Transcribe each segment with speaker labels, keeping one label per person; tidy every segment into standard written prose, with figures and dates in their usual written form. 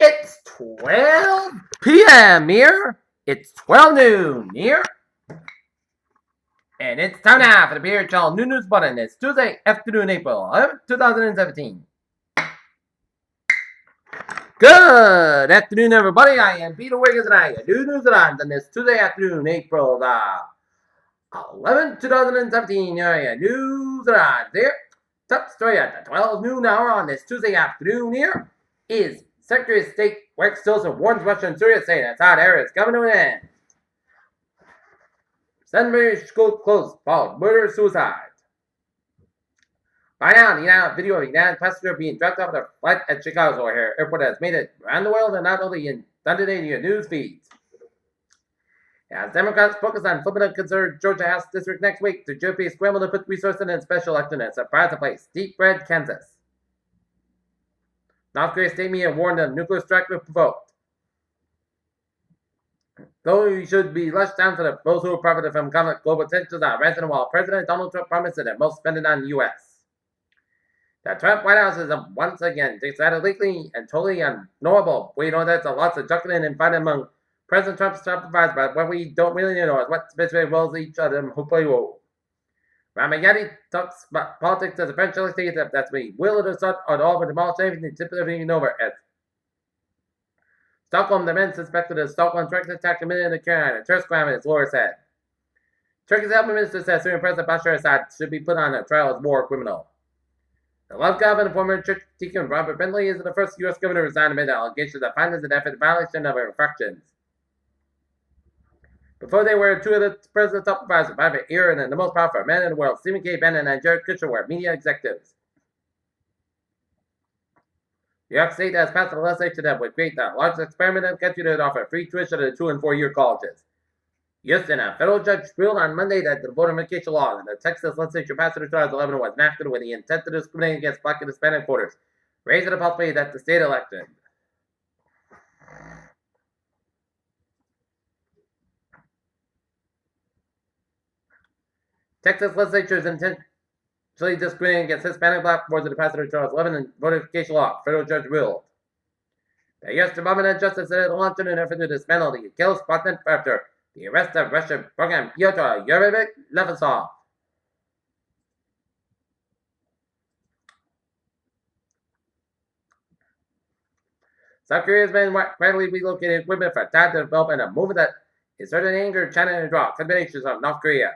Speaker 1: It's 12 p.m. here. It's 12 noon here. And it's time now for the Beer Channel New News Button. It's Tuesday afternoon, April 11th, 2017. Good afternoon, everybody. I am Peter Wiggins, and I have new news on this Tuesday afternoon, April 11th, 2017. Here news on there. Top story at the 12 noon hour on this Tuesday afternoon here is Secretary of State Rex Tillerson warns Russia and Syria, saying that hot area is coming to an end. Suddenly, school closed, followed murder-suicide. By now, the United video of a United passenger being dropped off the flight at Chicago's O'Hare Airport has made it around the world and not only in Sunday news feeds. As Democrats focus on flipping a conservative Georgia House district next week, the GOP is scrambled to put resources in a special election at surprise place, Deep Red, Kansas. North Korea state media warned a nuclear strike was provoked. Though you should be less down for those who profited from global tensions are rising while President Donald Trump promised that most spending on the U.S. The Trump White House is once again decided legally and totally unknowable. We know there's a lot of juggling and fighting among President Trump's top advisors, but what we don't really know is what specific roles each of them who play role. Ramayati talks about politics as eventually states that that's we will or start or all but demolish everything typically over as Stockholm, the men suspected of Stockholm direct attack committed in the Carolina. Turk's crime, as lawyer said. Turkey's health minister says Syrian President Bashar Assad should be put on a trial as war criminal. The love governor, former church deacon Robert Bentley, is the first U.S. governor to resign amid allegations of findings and effort violation of infractions. Before they were two of the president's top advisors, Private Ear and the most powerful man in the world, Stephen K. Bannon and Jared Kushner, were media executives. New York State has passed a legislation that would create the largest experiment in the country that would offer free tuition to 2- and 4-year colleges. Yes, and a federal judge ruled on Monday that the voter education law in the Texas legislature passed in 2011 was enacted with the intent to discriminate against Black and Hispanic voters, raising the possibility that the state election. Texas legislature is intentionally discriminating against Hispanic Black voters in the passage of 2011 and voter education law, federal judge ruled. The U.S. Department of Justice said it launched an effort to dismantle the kill spot after the arrest of Russian program Pyotr Yurevich Levasov. South Korea has been rapidly relocating equipment for time to develop in a movement that is certain anger China and draw combinations of North Korea.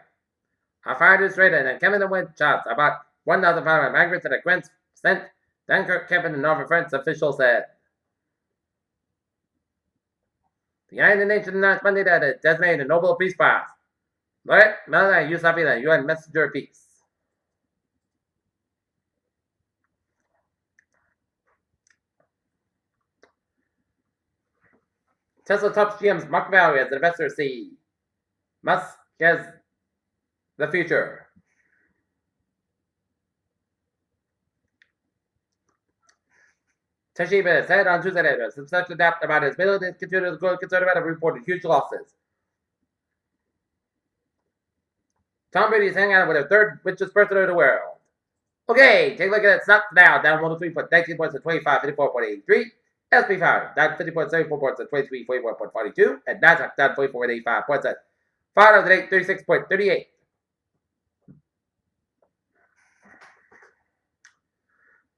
Speaker 1: Our fire is rated and coming with shots about 1,500 migrants at a Grand sent Dunkirk camp in northern France, officials said. The United Nations announced Monday that it designated a Nobel Peace Prize. Laureate Malala Yousafzai, the UN Messenger of Peace. Tesla tops GM's market value as investors see Musk has the future. Toshiba said on Tuesday that substantial doubt about his ability to continue to grow conservative reported huge losses. Tom Brady is hanging out with the third richest person in the world. Okay, take a look at that stock now, down 103.19 points at 2554.83. SP 5 down 50.74 points at 2341.42, and Nasdaq down 44.85 points at 536.38.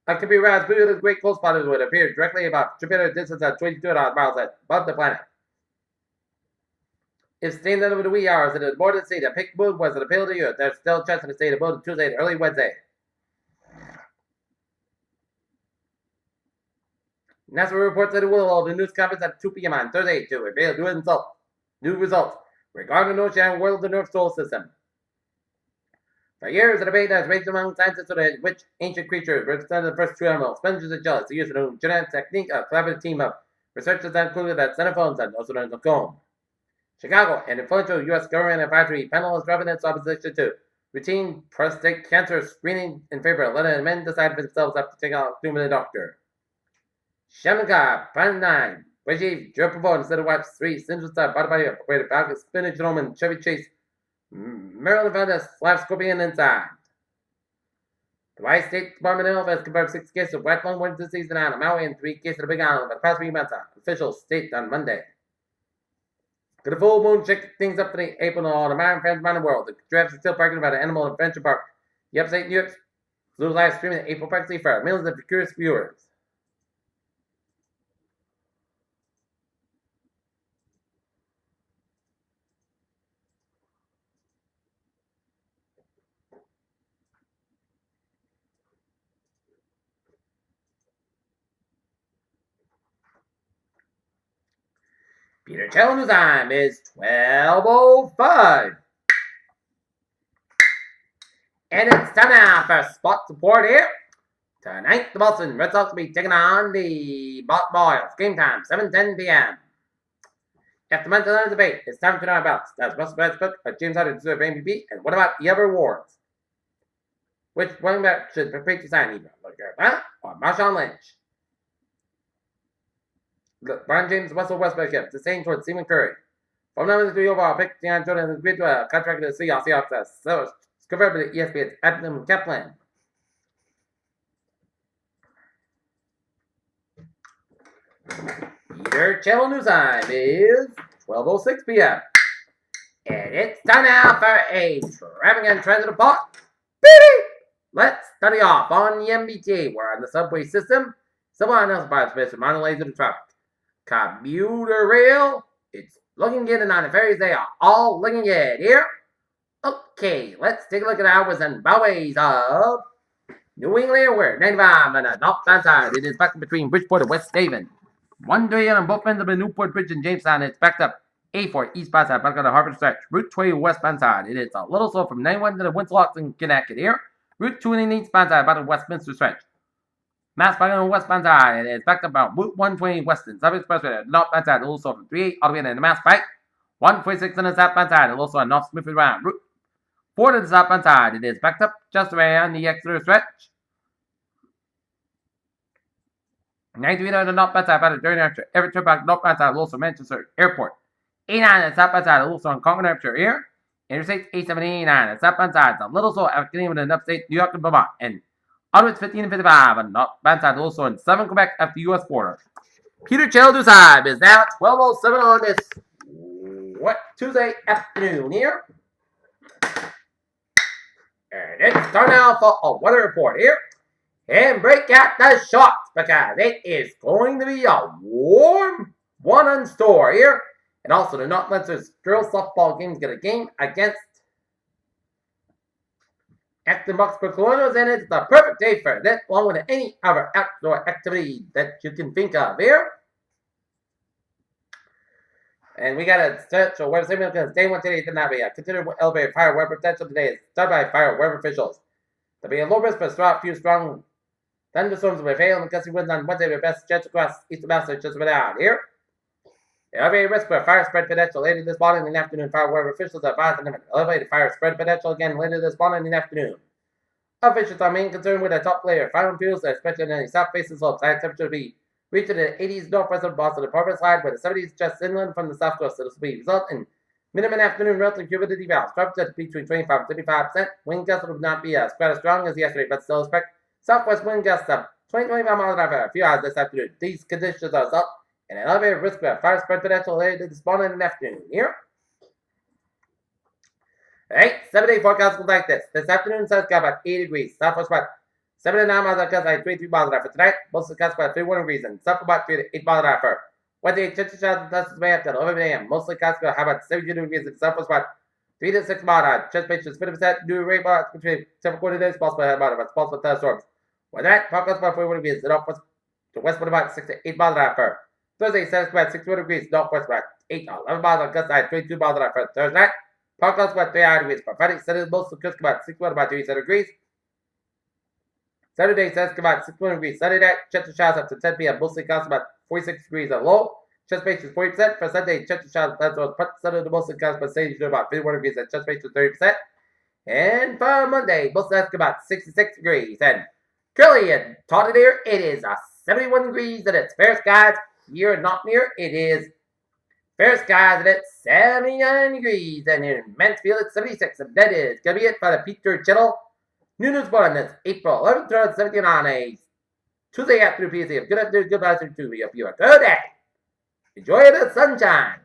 Speaker 1: A computer rounds blue with great close spotters would appear directly about Jupiter distance at 22 miles above the planet. If staying over the wee hours, it is more than seen. A pink moon was an appeal to you. There's still a chance of staying above Tuesday and early Wednesday. NASA reports that it will hold a news conference at 2 p.m. on Thursday to reveal new results regarding the North Channel world of the North Solar System. For years, the debate has raged among scientists on which ancient creatures represented the first two animals, sponges and jellies, to use a new genetic technique. A collaborative team of researchers that included at Xenophones and also known as Comb. Chicago, an influential U.S. government advisory panel is dropping its opposition to routine prostate cancer screening in favor of letting men decide for themselves after taking out a human doctor. Shamika, Prime 9, Reggie, Joe Pavone, instead of Watch 3, Central Star, Bada Body, Operator Falcon, Spinach Roman, Chevy Chase, Maryland Valdez, Slav Scorpion inside. The Hawaii State Department of Health has confirmed 6 cases of wet lung winter season on Maui and 3 cases of the Big Island over the past 3 months. Officials state on Monday. Could a full moon shake things up today, April, and all the Marin fans around the world? The giraffes are still parking about an animal adventure park. The upstate New York Zoo live streaming the April Park for millions of curious viewers. Peter Challenge time is 12:05. And it's time now for spot support here. Tonight, the Boston Red Sox will be taking on the Baltimore Orioles. Game time, 7:10 p.m. After months of debate, it's time to know about that's Russell Westbrook or James Harden deserve MVP, and what about the other awards? Which one should prepare to sign either LeGarrette or Marshawn Lynch? LeBron James, Russell Westbrook, the same towards Stephen Curry. From number 3 overall pick, Deion Jordan has agreed to a contract with the Seahawks. So it's confirmed by ESPN's Adam Kaplan. Peter Channel News time is 12:06 p.m. And it's time now for a traffic and transit report. Let's study off on the MBTA, where on the subway system, someone announced by the monolays of the traffic. Commuter rail, it's looking good, and on the ferries, they are all looking good here. Okay, let's take a look at hours and byways of New England, where 95 on the northbound side. It is backed up between Bridgeport and West Haven. 130 on both ends of the Newport Bridge in Jamestown. It's backed up A4 eastbound side, back on the Harvard stretch. Route 20 westbound side. It is a little slow from 91 to the Winslow in Connecticut here. Route 20 eastbound side, about the Westminster stretch. Mass back on the westbound side. It is backed up about Route 120 western. South Expressway, northbound side, a little slow from 38 all the way to the Mass Pike. 146 on the southbound side, a little slow on North Smithfield Round. Route 4 to the southbound side. It is backed up just around the Exeter stretch. 93 on the northbound side, about during after every trip back northbound side, also Manchester Airport. 89 on the southbound side, also on Concord Hampshire here. Interstate 879 on the southbound side, a little slow after getting in upstate New York and Vermont. And onwards 15 and 55 on the northbound side, also in southern Quebec at the U.S. border. Peter Childers time is now 12:07 on this Tuesday afternoon here. And it's time now for a weather report here. And break out the shorts because it is going to be a warm one in store here. And also the North Leinster's girls softball game's got a game against Acton Boxburg Colonials, and it's the perfect day for that, along with any other outdoor activity that you can think of here. And we got to search for weather signal because day one today did not be a considered elevated fire weather potential today is started by fire weather officials. There'll be a low risk for a few strong thunderstorms will prevail and gusty winds on Wednesday with best jets across eastern Massachusetts just about here. The elevated risk for fire spread potential later this morning and afternoon. Fire weather officials advise an elevated fire spread potential again later this morning and afternoon. Officials are mainly concerned with the top layer of fire fuels, especially in the south-facing slopes. High temperature will be reached in the 80s northwest of Boston, the Port side, where the 70s just inland from the south coast. So this will be result in minimum afternoon relative humidity values. Temperature between 25 and 35%. Wind gusts will not be quite as strong as yesterday, but still expect southwest wind gusts of 20-25 miles an hour for a few hours this afternoon. These conditions are result in an elevated risk of fire spread potential later this morning and afternoon. Here. Alright, 7-day forecast looks like this. This afternoon says got about 80 degrees. Southwest about 7 to 9 miles an hour, like 23 miles an hour for tonight. Most of the cast about 31 degrees and south about 3 to 8 miles an hour for Wednesday. Church showers and may after 11 a.m. Mostly cast about about 72 degrees and southwest about 3 to 6 miles an hour. Chest pitch is 50%. New rate about between 7 quarter days. Possible about possible thunderstorms. With that, forecast about 41 degrees. The northwest to westward about 6 to 8 miles an hour for Thursday. Says about 61 degrees. Northwest about 8 to 11 miles an hour. Gust side 22 miles an hour for Thursday night. Parklands about 3 degrees. For Friday, Saturday, most of the coast about 61 about 37 degrees. Saturday says about 61 degrees. Sunday night, chance of showers up to 10 p.m. Mostly counts about 46 degrees at low. Chance base is 40%. For Sunday, chance of showers that's what Sunday the mostly counts but say about 51 degrees and chance base is 30%. And for Monday, mostly that's about 66 degrees. And currently in Taunton here, it is 71 degrees and it's fair skies. Here in Nottingham, it is fair skies and it's 79 degrees. And in Mansfield, it's 76. And that is going to be it for the Peter Channel New news for this April 11th, 2017 on a Tuesday afternoon PC. Good afternoon, good afternoon to you. If you are today, enjoy the sunshine.